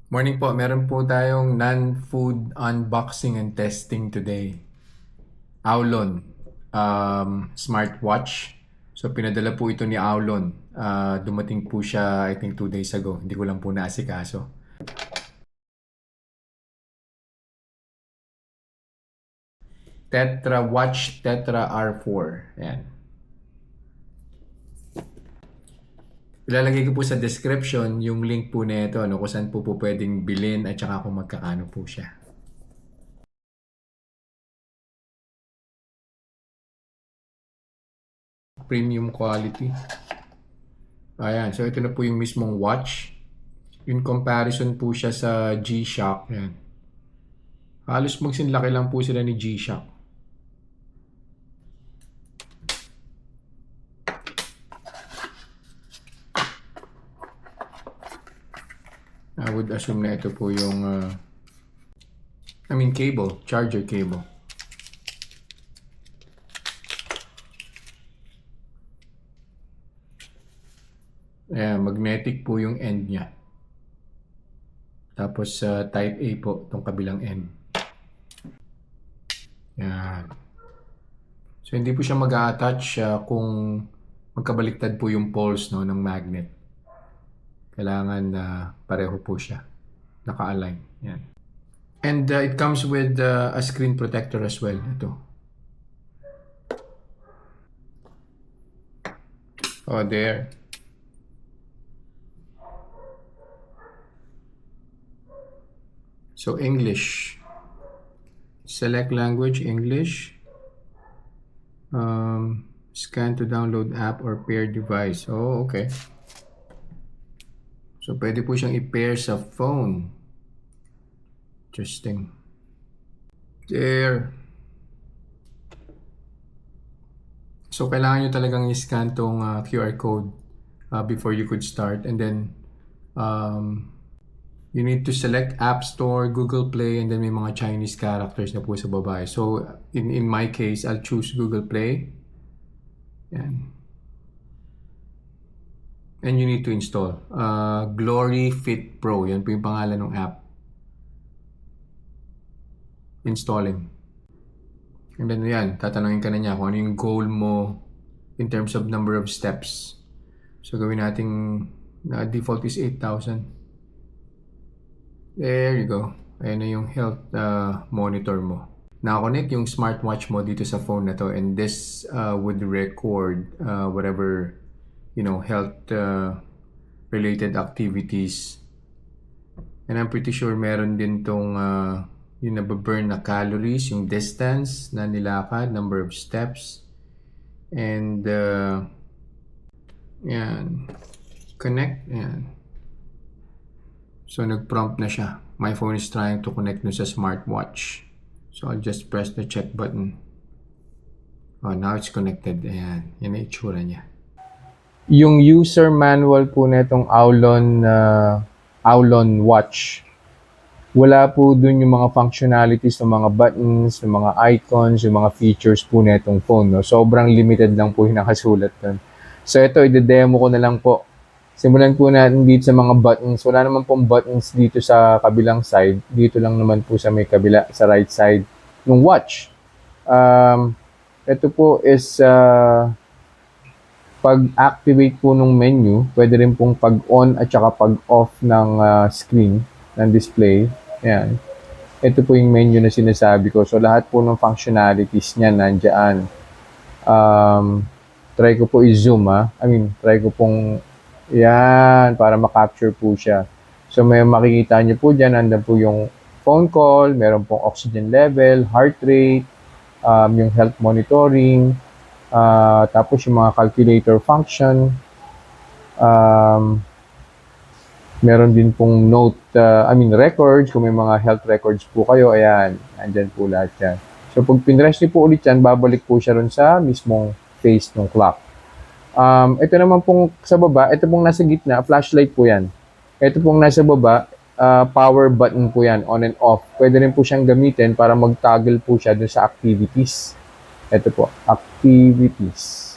Morning po, meron po tayong non-food unboxing and testing today. Aulon smartwatch. So pinadala po ito ni Aulon. Dumating po siya I think 2 days ago. Hindi ko lang po naasikaso. Tetra Watch Tetra R4. Ayan. Ilalagay ko po sa description yung link po nito kung saan po pwedeng bilhin at saka kung magkakano po siya. Premium quality. Ayan, so ito na po yung mismong watch. In comparison po siya sa G-Shock. Ayan. Halos magsinlaki lang po sila ni G-Shock. I would assume na ito po yung cable, charger cable. Ayan, magnetic po yung end niya. Tapos type A po itong kabilang end. Ayan. So hindi po siya mag-a-attach kung magkabaliktad po yung poles ng magnet. Kailangan pareho po siya. Naka-align. Yan. And it comes with a screen protector as well. Ito. Oh, there. So English. Select language, English. Scan to download app or pair device. Oh, okay. So, pwede po siyang i-pair sa phone. Interesting. There. So, kailangan nyo talagang i-scan tong QR code before you could start. And then, you need to select App Store, Google Play, and then may mga Chinese characters na po sa baba. So, in my case, I'll choose Google Play. Yan. And you need to install Glory Fit Pro. Yan po yung pangalan ng app. Installing. And then yan, tatanungin ka na niya kung ano yung goal mo in terms of number of steps. So gawin nating default is 8,000. There you go. Ayan na yung health monitor mo. Nakakonect yung smartwatch mo dito sa phone na to, and this would record whatever health related activities. And I'm pretty sure meron din tong yung nababurn na calories, yung distance na nilakad, number of steps, and yan, connect, yan. So nag-prompt na siya. My phone is trying to connect no sa smartwatch. So I'll just press the check button. Oh, now it's connected. Ayan, yan ang itsura niya. Yung user manual po nitong Aulon Watch, wala po dun yung mga functionalities ng mga buttons, ng mga icons, yung mga features po nitong phone. No? Sobrang limited lang po yung nakasulat dun. So ito, i-demo ko na lang po. Simulan po natin dito sa mga buttons. Wala naman pong buttons dito sa kabilang side. Dito lang naman po sa may kabila, sa right side ng watch. Ito po is pag-activate po ng menu, pwede rin pong pag-on at saka pag-off ng screen, ng display. Ayan. Ito po yung menu na sinasabi ko. So, lahat po ng functionalities niya nandyan. Try ko po i-zoom try ko pong yan, para ma-capture po siya. So, may makikita nyo po dyan, nandun po yung phone call, meron pong oxygen level, heart rate, yung health monitoring, tapos yung mga calculator function, meron din pong note, records, kung may mga health records po kayo, ayan, andyan po lahat yan. So pag pinrest niyo po ulit yan, babalik po siya ron sa mismong face ng clock. Ito naman pong sa baba, ito pong nasa gitna, flashlight po yan. Ito pong nasa baba, power button po yan, on and off. Pwede rin po siyang gamitin para mag-toggle po siya dun sa activities. Ito po, activities.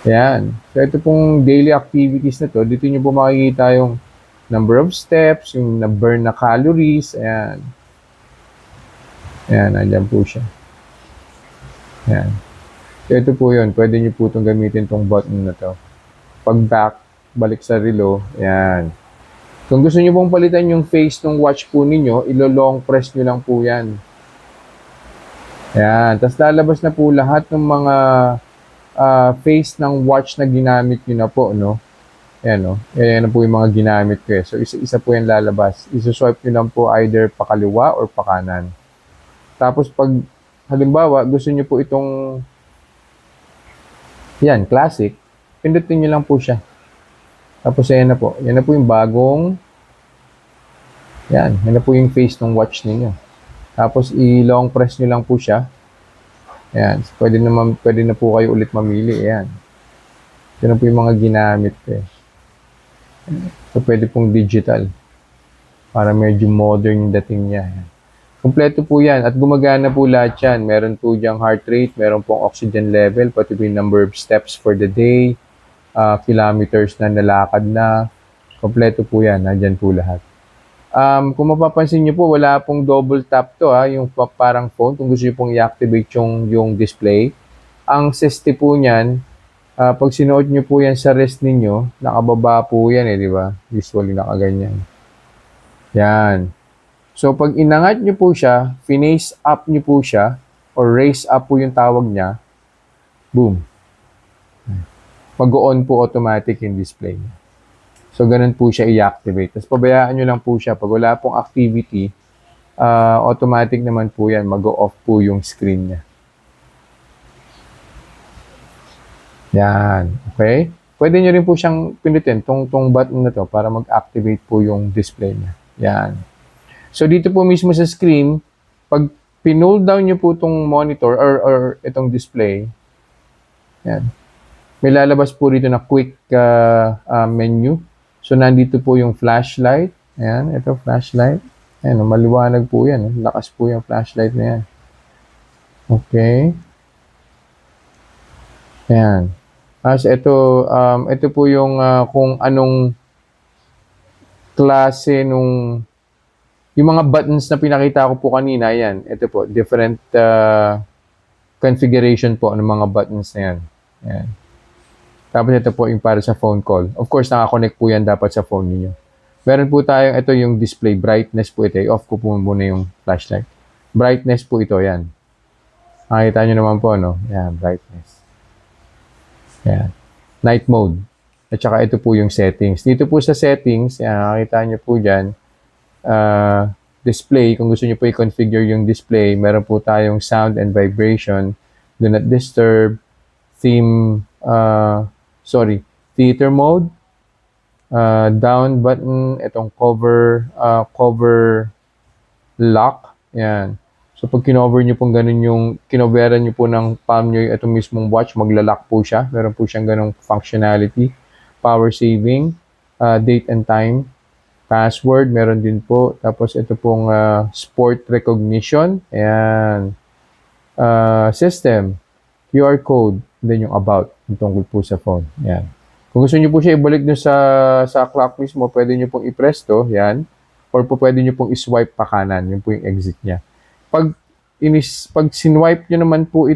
Ayan. So, ito pong daily activities na to. Dito nyo po makikita yung number of steps, yung na-burn na calories, ayan. Ayan, nandyan po siya. Ayan. So, ito po yun. Pwede nyo po itong gamitin itong button na to. Pag back, balik sa relo, ayan. Kung gusto nyo pong palitan yung face ng watch po ninyo, ilo-long press nyo lang po yan. Ayan. Tapos lalabas na po lahat ng mga face ng watch na ginamit nyo na po, no? Ayan, no? Ayan na po yung mga ginamit ko eh. So, isa-isa po yan lalabas. Isuswipe nyo lang po either pakaliwa or pakanan. Tapos, pag halimbawa, gusto nyo po itong yan, classic, pindutin nyo lang po siya. Tapos, ayan na po. Yan na po yung bagong yan na po yung face ng watch ninyo. Tapos, i-long press nyo lang po siya. Ayan. So, pwede na po kayo ulit mamili. Ayan. Ito na po yung mga ginamit ko eh. So, pwede pong digital. Para medyo modern yung dating niya. Ayan. Kompleto po yan. At gumagana po lahat yan. Meron po diyang heart rate, meron pong oxygen level, pati po yung number of steps for the day, kilometers na nalakad na. Kompleto po yan. Nandyan po lahat. Kung mapapansin nyo po, wala pong double tap to yung parang phone. Kung gusto nyo pong i-activate yung display. Ang seste po niyan, pag sinuot nyo po yan sa wrist ninyo, nakababa po yan di ba? Usually nakaganyan. Yan. So, pag inangat nyo po siya, finace up nyo po siya, or raise up po yung tawag niya, boom. Mag-on po automatic yung display niya. So, ganun po siya i-activate. Tapos, pabayaan nyo lang po siya. Pag wala pong activity, automatic naman po yan. Mag-off po yung screen niya. Yan. Okay? Pwede nyo rin po siyang pindutin, tong button na to, para mag-activate po yung display niya. Yan. So, dito po mismo sa screen, pag pinull down nyo po itong monitor or itong display, yan, may lalabas po dito na quick menu. So, nandito po yung flashlight. Ayan, ito flashlight. Ayan, maliwanag po yan. Lakas po yung flashlight na yan. Okay. Ayan. So, ito po yung kung anong klase nung yung mga buttons na pinakita ko po kanina, yan. Ito po, different configuration po ng mga buttons na yan. Yan. Tapos ito po yung para sa phone call. Of course, nakakonect po yan dapat sa phone niyo. Meron po tayong, ito yung display brightness po ito. I-off ko po muna yung flashlight. Brightness po ito, yan. Makikita nyo naman po, no? Yan, brightness. Yan. Night mode. At saka ito po yung settings. Dito po sa settings, yan, makikita nyo po dyan, display, kung gusto niyo po i-configure yung display, meron po tayong sound and vibration, do not disturb, theater mode, down button, itong cover lock, yan. So, pag kinover nyo pong ganun yung, kinoveran nyo po ng palm nyo itong mismong watch, maglalak po siya. Meron po siyang ganung functionality. Power saving, date and time, password, meron din po. Tapos ito pong sport recognition. Ayan. System, QR code, then yung about, yung tungkol po sa phone. Ayan. Kung gusto nyo po siya ibalik nyo sa clock mismo, pwede nyo pong i-press to, yan. Or po pwede nyo pong i-swipe pa kanan, yun po yung exit niya. Pag sinwipe nyo naman po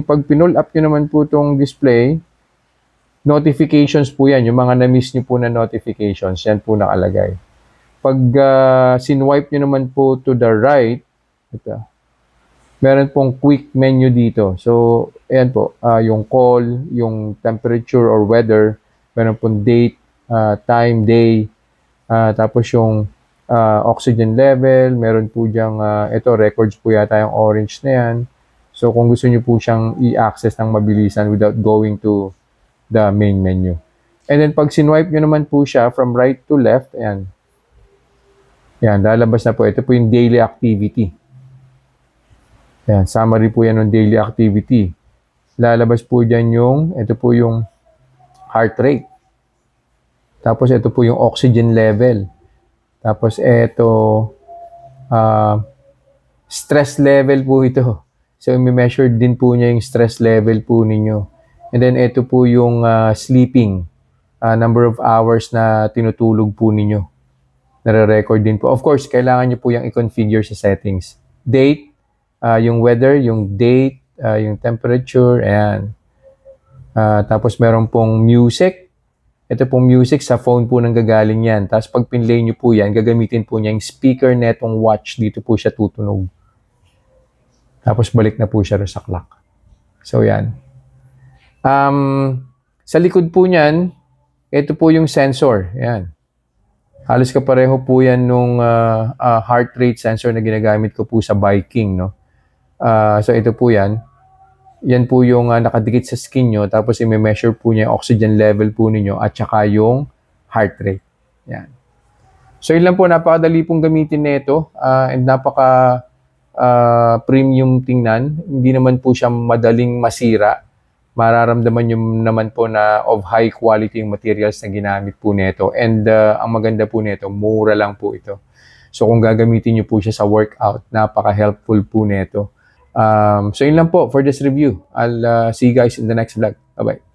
pag pinull up nyo naman po itong display, notifications po yan, yung mga na-miss nyo po na notifications, yan po nakalagay. Pag sinwipe nyo naman po to the right, ito, meron pong quick menu dito. So, ayan po, yung call, yung temperature or weather, meron pong date, time, day, tapos yung oxygen level, meron po diyang, ito, records po yata yung orange na yan. So, kung gusto nyo po siyang i-access ng mabilisan without going to the main menu. And then, pag sinwipe nyo naman po siya from right to left, ayan, yan, lalabas na po. Ito po yung daily activity. Yan, summary po yan ng daily activity. Lalabas po dyan ito po yung heart rate. Tapos ito po yung oxygen level. Tapos ito, stress level po ito. So, i-measure din po niya yung stress level po ninyo. And then ito po yung sleeping, number of hours na tinutulog po ninyo. nare-record din po. Of course, kailangan nyo po yung i-configure sa settings. Date, yung weather, yung date, yung temperature, ayan. Tapos meron pong music. Ito pong music sa phone po nang gagaling yan. Tapos pag pinlay nyo po yan, gagamitin po niya yung speaker netong watch. Dito po siya tutunog. Tapos balik na po siya sa clock. So yan. Sa likod po niyan, ito po yung sensor. Yan. Halos kapareho po yan nung heart rate sensor na ginagamit ko po sa biking. No? So ito po yan. Yan po yung nakadikit sa skin nyo. Tapos i-measure po niya yung oxygen level po ninyo at saka yung heart rate. Yan. So yun lang po, napakadali pong gamitin nito and napaka premium tingnan. Hindi naman po siya madaling masira. Mararamdaman nyo naman po na of high quality yung materials na ginamit po nito. And ang maganda po nito, mura lang po ito. So kung gagamitin nyo po siya sa workout, napaka-helpful po nito. So yun lang po for this review. I'll see you guys in the next vlog. Bye-bye.